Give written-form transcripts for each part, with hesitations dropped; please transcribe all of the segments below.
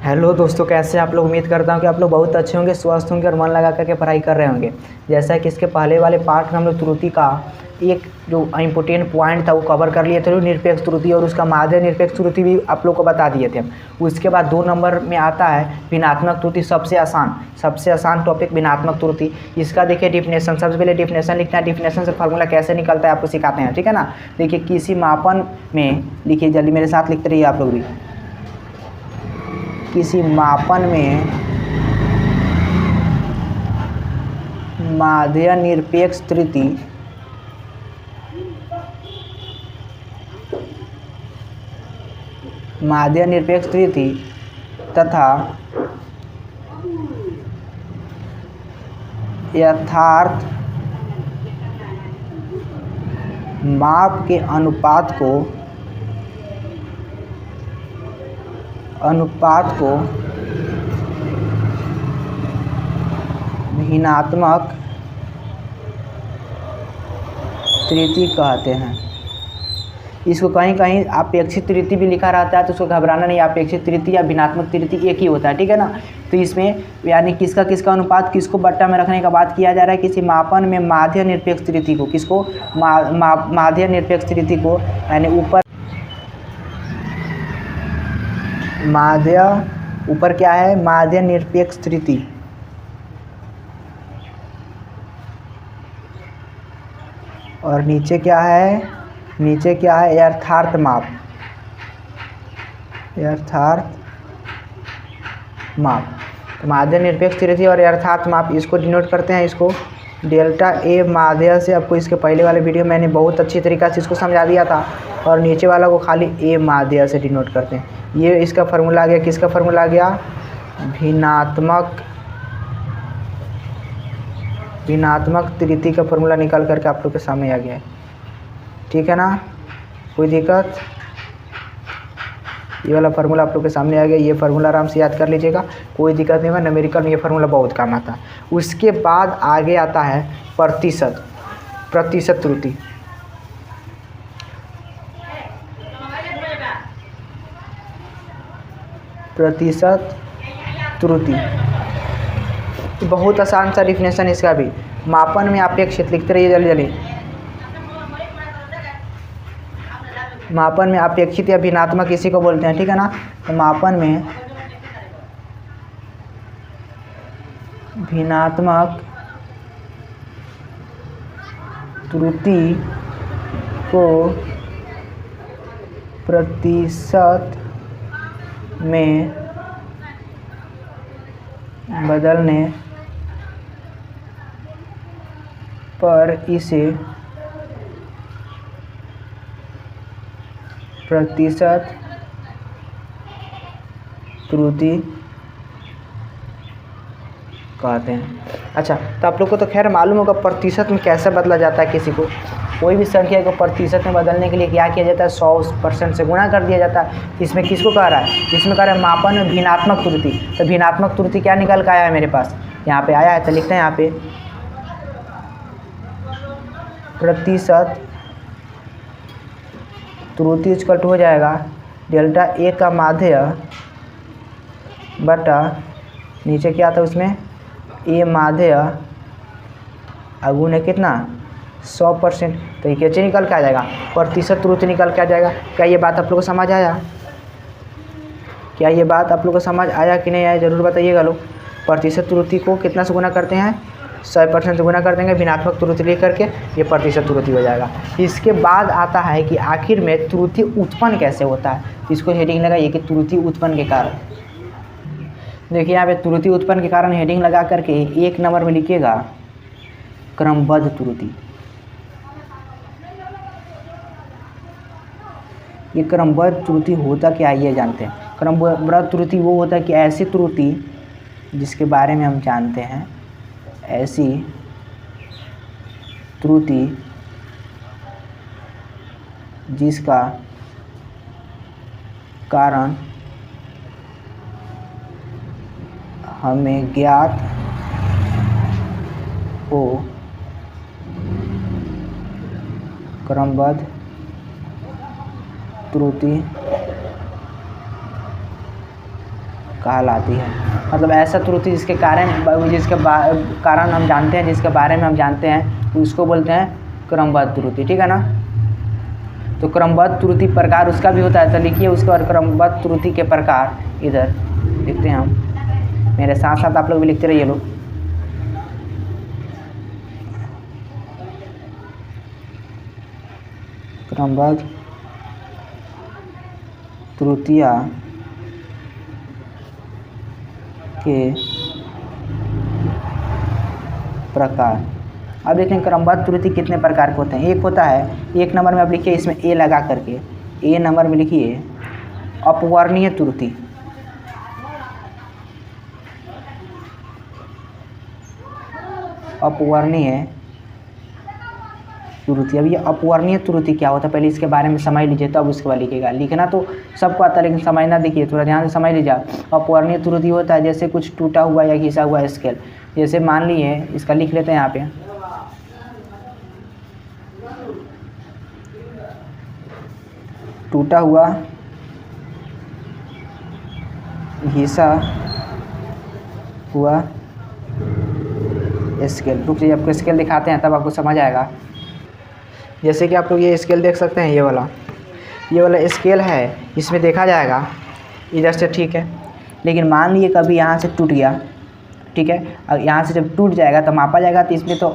Hello दोस्तों, कैसे हैं आप लोग। उम्मीद करता हूं कि आप लोग बहुत अच्छे होंगे, स्वस्थ होंगे और मन लगा करके पढ़ाई कर रहे होंगे। जैसा कि इसके पहले वाले पार्ट में हम लोग त्रुटि का एक जो इम्पोर्टेंट पॉइंट था वो कवर कर लिए थे, निरपेक्ष त्रुटि और उसका माध्य निरपेक्ष त्रुटि भी आप लोग को बता दिए थे। उसके बाद 2 नंबर में आता है भिन्नात्मक त्रुटि। सबसे आसान टॉपिक भिन्नात्मक त्रुटि। इसका देखिए डिफिनेशन, सबसे पहले डिफिनेशन लिखना है। डिफिनेशन से फार्मूला कैसे निकलता है आपको सिखाते हैं, ठीक है ना। देखिए किसी मापन में, लिखिए जल्दी मेरे साथ लिखते रहिए आप लोग भी। किसी मापन में माध्य निरपेक्ष त्रुटि तथा यथार्थ माप के अनुपात को भिन्नात्मक त्रुटि कहते हैं। इसको कहीं कहीं अपेक्षित त्रुटि भी लिखा रहता है, तो उसको घबराना नहीं। अपेक्षित त्रुटि या भिन्नात्मक त्रुटि एक ही होता है, ठीक है ना। तो इसमें यानी किसका किसका अनुपात किसको बट्टा में रखने का बात किया जा रहा है। किसी मापन में माध्य निरपेक्ष त्रुटि को, किसको माध्य निरपेक्ष त्रुटि को, यानी ऊपर क्या है, माध्य निरपेक्ष त्रुटि, और नीचे क्या है यथार्थ माप। तो माध्य निरपेक्ष त्रुटि और यथार्थ माप, इसको डिनोट करते हैं। इसको डेल्टा ए माध्य से, आपको इसके पहले वाले वीडियो मैंने बहुत अच्छी तरीक़ा से इसको समझा दिया था। और नीचे वाला को खाली ए माध्य से डिनोट करते हैं। ये इसका फार्मूला आ गया। किसका फार्मूला आ गया, भिन्नात्मक त्रुटि का फार्मूला निकाल करके आप लोग के सामने आ गया है, ठीक है ना। कोई दिक्कत, ये वाला फार्मूला आप लोग के सामने आ गया। ये फार्मूला आराम से याद कर लीजिएगा, कोई दिक्कत नहीं है। न्यूमेरिकल में ये फार्मूला बहुत काम आता है। उसके बाद आगे आता है प्रतिशत त्रुटि। बहुत आसान सा डिफिनेशन इसका भी। मापन में अपेक्षित, लिखते रहिए जल्दी। मापन में अपेक्षित या भिन्नात्मक इसी को बोलते हैं, ठीक है ना। तो मापन में भिन्नात्मक त्रुटि को प्रतिशत में बदलने पर इसे प्रतिशत त्रुटि कहते हैं। अच्छा, तो आप लोग को तो खैर मालूम होगा प्रतिशत में कैसे बदला जाता है। किसी को कोई भी संख्या को प्रतिशत में बदलने के लिए क्या किया जाता है, 100% से गुणा कर दिया जाता है। इसमें किसको कह रहा है, इसमें कह रहा है मापन में भिन्नात्मक त्रुटि। तो भिन्नात्मक त्रुटि क्या निकल कर आया है मेरे पास, यहाँ पे आया है। तो लिखते हैं यहाँ पे प्रतिशत त्रुटि इक्वल टू हो जाएगा डेल्टा ए का माध्य बटा, नीचे क्या था उसमें, ए माध्य अगुण है कितना, 100%। तो ये कैसे निकल के आ जाएगा, प्रतिशत त्रुटि निकल के आ जाएगा। क्या ये बात आप लोग को समझ आया, कि नहीं आया, ज़रूर बताइएगा लोग। प्रतिशत त्रुटि को कितना से गुना करते हैं, 100% से गुना कर देंगे। भिन्नात्मक त्रुटि ले करके ये प्रतिशत त्रुटि हो जाएगा। इसके बाद आता है कि आखिर में त्रुटि उत्पन्न कैसे होता है। इसको हेडिंग लगाइए कि त्रुटि उत्पन्न के कारण। देखिए यहाँ पे त्रुटि उत्पन्न के कारण हेडिंग लगा करके 1 नंबर में लिखिएगा क्रमबद्ध त्रुटि। ये क्रमबद्ध त्रुटि होता क्या है ये जानते हैं। क्रमबद्ध त्रुटि वो होता है कि ऐसी त्रुटि जिसके बारे में हम जानते हैं, ऐसी त्रुटि जिसका कारण हमें ज्ञात हो, क्रमबद्ध त्रुटि कहलाती है। मतलब ऐसा त्रुटि जिसके कारण हम जानते हैं, जिसके बारे में हम जानते हैं, तो उसको बोलते हैं क्रमबद्ध त्रुटि। ठीक है ना। तो क्रमबद्ध त्रुटि प्रकार उसका भी होता है, तो लिखिए उसके बाद क्रमबद्ध त्रुटि के प्रकार इधर लिखते हैं हम। मेरे साथ साथ आप लोग भी लिखते रहिए लोग। क्रमबद्ध त्रुटियां के प्रकार। अब देखते हैं क्रमबद्ध त्रुटि कितने प्रकार के होते हैं। एक होता है, एक नंबर में आप लिखिए, इसमें ए लगा करके, ए नंबर में लिखिए अपवर्णीय त्रुटि। अपवर्णीय त्रुटि। अब ये अपवर्णीय त्रुटि क्या होता है, पहले इसके बारे में समझ लीजिए, तब उसके बाद लिखिएगा। लिखना तो सबको आता है, लेकिन समझना देखिए, थोड़ा ध्यान से समझ लीजिए। अपवर्णीय त्रुटि होता है जैसे कुछ टूटा हुआ या घिसा हुआ स्केल। जैसे मान लिए, इसका लिख लेते हैं यहाँ पे, टूटा हुआ घिसा हुआ स्केल। रुक जाइए, आपको स्केल दिखाते हैं, तब आपको समझ आएगा। जैसे कि आप लोग ये स्केल देख सकते हैं, ये वाला स्केल है, इसमें देखा जाएगा इधर से, ठीक है। लेकिन मान लिए कभी यहाँ से टूट गया, ठीक है, और यहाँ से जब टूट जाएगा तो मापा जाएगा, तो इसमें तो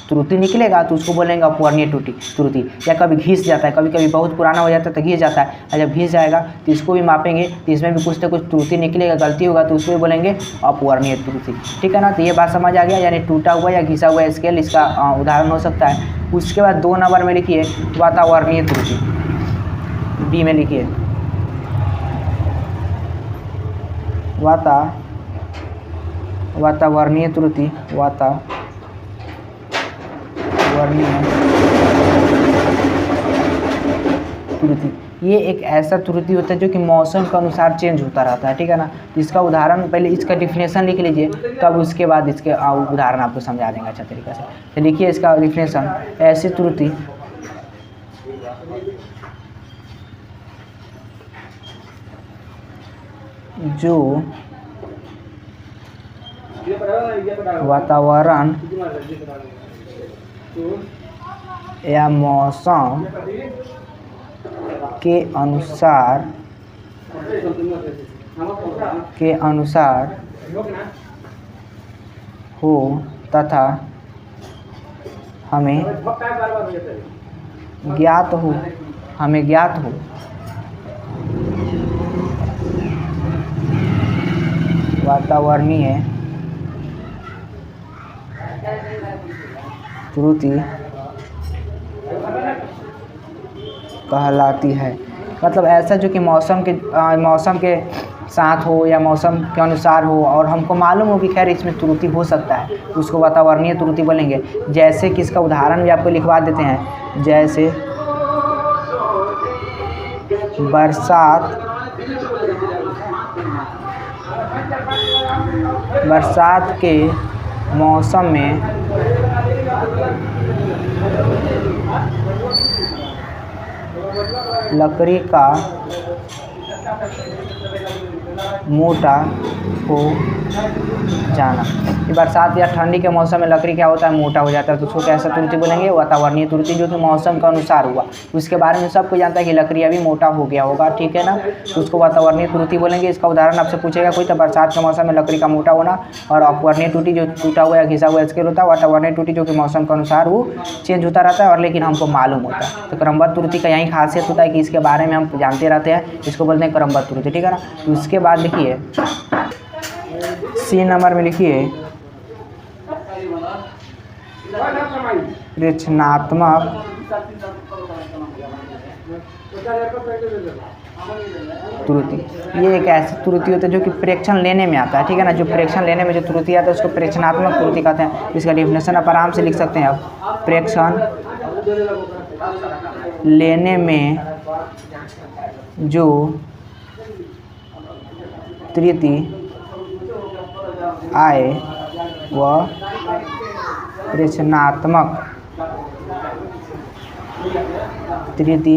त्रुटि निकलेगा, तो उसको बोलेंगे अपवर्णीय त्रुटि। या कभी घिस जाता है, कभी कभी बहुत पुराना हो जाता है तो घिस जाता है, और जब घिस जाएगा तो इसको भी मापेंगे, तो इसमें भी कुछ ना कुछ त्रुटि निकलेगा, गलती होगा, तो उसको भी बोलेंगे अपवर्णीय त्रुटि। ठीक है ना। तो ये बात समझ आ गया, यानी टूटा हुआ या घिसा हुआ स्केल इसका उदाहरण हो सकता है। उसके बाद 2 नंबर में लिखिए वातावरणीय त्रुटि, बी में लिखिए वातावरणीय त्रुटि। वातावरणीय त्रुटि, ये एक ऐसा त्रुटि होता है जो कि मौसम के अनुसार चेंज होता रहता है। ठीक है ना। इसका उदाहरण, पहले इसका डिफिनेशन लिख लीजिए, तब उसके बाद इसके उदाहरण आपको समझा देंगे अच्छा तरीके से। तो लिखिए इसका डिफिनेशन, ऐसी त्रुटि जो वातावरण या मौसम के अनुसार हो तथा हमें ज्ञात हो वातावरणीय त्रुटि कहलाती है। मतलब ऐसा जो कि मौसम के साथ हो या मौसम के अनुसार हो, और हमको मालूम हो कि खैर इसमें त्रुटि हो सकता है, उसको वातावरणीय त्रुटि बोलेंगे। जैसे कि इसका उदाहरण भी आपको लिखवा देते हैं, जैसे बरसात के मौसम में लकड़ी का मोटा हो जाना। बरसात या ठंडी के मौसम में लकड़ी क्या होता है, मोटा हो जाता है, तो उसको कैसा त्रुटि बोलेंगे, वातावरणीय त्रुटि, जो कि मौसम के अनुसार हुआ। उसके बारे में सबको जानता है कि लकड़ी अभी मोटा हो गया होगा। ठीक है ना। तो उसको वातावरणीय त्रुटि बोलेंगे। इसका उदाहरण आपसे पूछेगा कोई, तो बरसात के मौसम में लकड़ी का मोटा होना, और अपवर्णीय त्रुटि जो टूटा हुआ या घिसा हुआ स्केल होता है। वातावरणीय त्रुटि जो कि मौसम के अनुसार वो चेंज होता रहता है, और लेकिन हमको मालूम होता है। तो क्रमबद्ध त्रुटि का यही खासियत होता है कि इसके बारे में हम जानते रहते हैं, इसको बोलते हैं क्रमबद्ध त्रुटि। ठीक है ना। तो उसके बाद लिखिए सी नंबर में लिखिए रचनात्मक त्रुटि। ये एक ऐसी त्रुटि होती है जो कि प्रेक्षण लेने में आता है। ठीक है ना। जो प्रेक्षण लेने में जो त्रुटि आता है उसको प्रेक्षणात्मक त्रुटि कहते हैं। इसका डिफिनेशन आप आराम से लिख सकते हैं आप। प्रेक्षण लेने में जो त्रुटि आए वह प्रेक्षणात्मक त्रुटि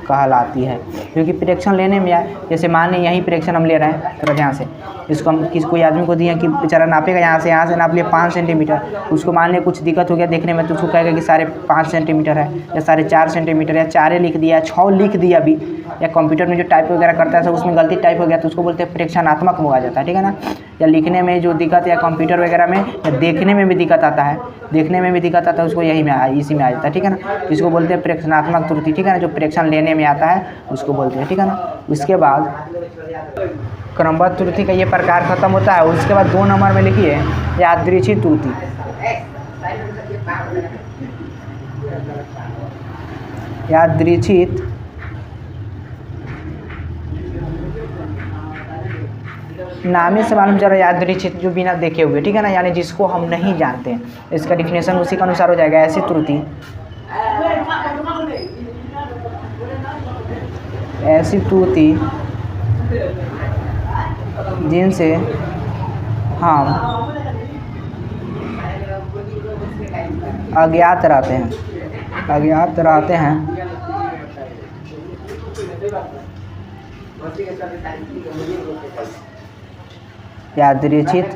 कहलाती है। क्योंकि प्रेक्षण लेने में जैसे मान लें यही प्रेक्षण हम ले रहे हैं तो यहाँ से इसको हम कोई आदमी को दिए कि बेचारा नापेगा यहाँ से नाप लिया 5 सेंटीमीटर, उसको मान लिया कुछ दिक्कत हो गया देखने में तो उसको कहेगा कि 5.5 सेंटीमीटर है या 4.5 सेंटीमीटर या 4 लिख दिया 6 लिख दिया भी, या कंप्यूटर में जो टाइप वगैरह करता है उसमें गलती टाइप हो गया तो उसको बोलते हैं प्रेक्षणात्मक वो आ जाता है, ठीक है ना। या लिखने में जो दिक्कत या कंप्यूटर वगैरह में या देखने में भी दिक्कत आता है, उसको यही में इसी में आ जाता है, ठीक है ना। इसको बोलते हैं प्रेक्षणात्मक त्रुटि, ठीक है ना, जो प्रेक्षण लेने में आता है उसको बोलते हैं, ठीक है ना। उसके बाद क्रमबद्ध त्रुटि का ये प्रकार खत्म होता है। उसके बाद 2 नंबर में लिखिए यादृच्छिक त्रुटि। यादृच्छिक नामे से मालूम चल रहा है यादृच्छिक जो बिना देखे हुए, ठीक है ना, यानी जिसको हम नहीं जानते हैं, इसका डिफिनेशन उसी के अनुसार हो जाएगा। ऐसी त्रुटि जिनसे हम अज्ञात रहते हैं यादृच्छिक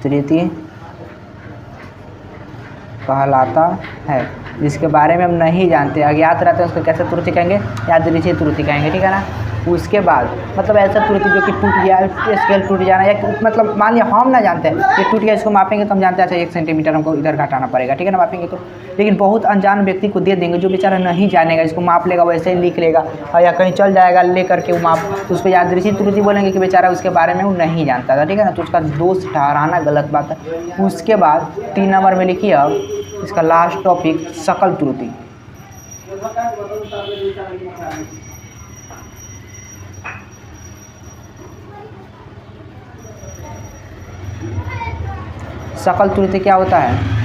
त्रुटि कहलाता है। जिसके बारे में हम नहीं जानते, अज्ञात रहते हैं, उसको कैसे त्रुटि कहेंगे? यादृच्छिक त्रुटि कहेंगे, ठीक है ना। उसके बाद मतलब ऐसा त्रुटि जो कि टूट गया, स्केल टूट जाना, या मतलब मान लिया हम ना जानते हैं ये टूट गया, इसको मापेंगे तो हम जानते हैं अच्छा 1 सेंटीमीटर हमको इधर घटाना पड़ेगा, ठीक है ना, मापेंगे तो। लेकिन बहुत अनजान व्यक्ति को दे देंगे जो बेचारा नहीं जानेगा, इसको माप लेगा वैसे ही लिख लेगा और या कहीं चल जाएगा ले करके वो माप, तो उसको यादृच्छिक त्रुटि बोलेंगे कि बेचारा उसके बारे में वो नहीं जानता था, ठीक है ना, तो उसका दोष ठहराना गलत बात है। उसके बाद 3 नंबर में लिखिए अब इसका लास्ट टॉपिक सकल त्रुटि। सकल त्रुटि क्या होता है?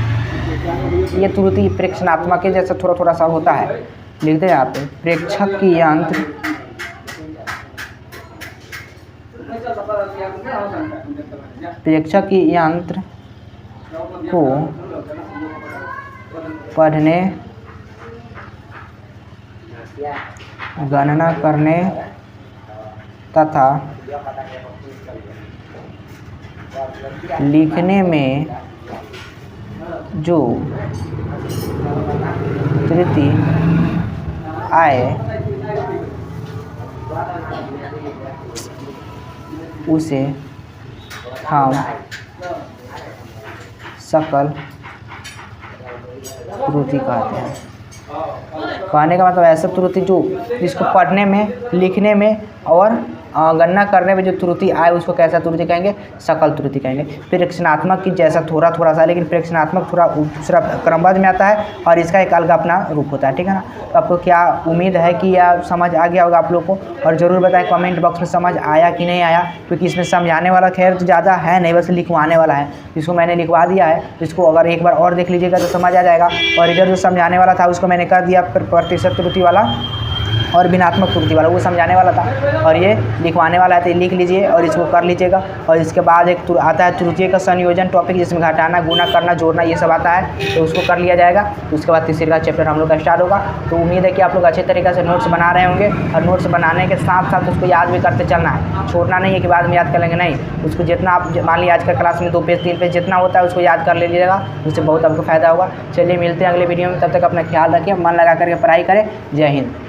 ये त्रुटि प्रेक्षणात्मक के जैसा थोड़ा सा होता है, लिखते हैं आप प्रेक्षक की यंत्र को पढ़ने, गणना करने तथा लिखने में जो त्रुटि आए उसे हम सकल त्रुटि कहते हैं। कहने का मतलब ऐसा त्रुटि जो जिसको पढ़ने में, लिखने में और गणना करने में जो त्रुटि आए उसको कैसा त्रुटि कहेंगे? सकल त्रुटि कहेंगे। प्रेक्षणात्मक की जैसा थोड़ा सा, लेकिन प्रेक्षणात्मक थोड़ा दूसरा क्रमबद्ध में आता है और इसका एक अलग अपना रूप होता है, ठीक है ना। तो आपको क्या उम्मीद है कि यह समझ आ गया होगा आप लोग को, और ज़रूर बताएं कमेंट बॉक्स में समझ आया कि नहीं आया, क्योंकि इसमें समझाने वाला खैर तो ज़्यादा है नहीं, बस लिखवाने वाला है। इसको मैंने लिखवा दिया है, इसको अगर एक बार और देख लीजिएगा तो समझ आ जाएगा। और इधर जो समझाने वाला था उसको मैंने कर दिया प्रतिशत त्रुटि वाला और भिन्नात्मक त्रुटि वाला, वो समझाने वाला था और ये लिखवाने वाला है, तो लिख लीजिए और इसको कर लीजिएगा। और इसके बाद एक आता है त्रुटि का संयोजन टॉपिक, जिसमें घटाना, गुना करना, जोड़ना ये सब आता है, तो उसको कर लिया जाएगा। उसके बाद तीसरा चैप्टर हम लोग का स्टार्ट होगा। तो उम्मीद है कि आप लोग अच्छे तरीके से नोट्स बना रहे होंगे, और नोट्स बनाने के साथ साथ उसको याद भी करते चलना है, छोड़ना नहीं है कि बाद में याद कर लेंगे, नहीं, उसको जितना आप मान लीजिए आज का क्लास में 2 पेज 3 पेज जितना होता है उसको याद कर लीजिएगा, उससे बहुत आपको फायदा होगा। चलिए मिलते हैं अगले वीडियो में, तब तक अपना ख्याल रखिए, मन लगा करके पढ़ाई करें। जय हिंद।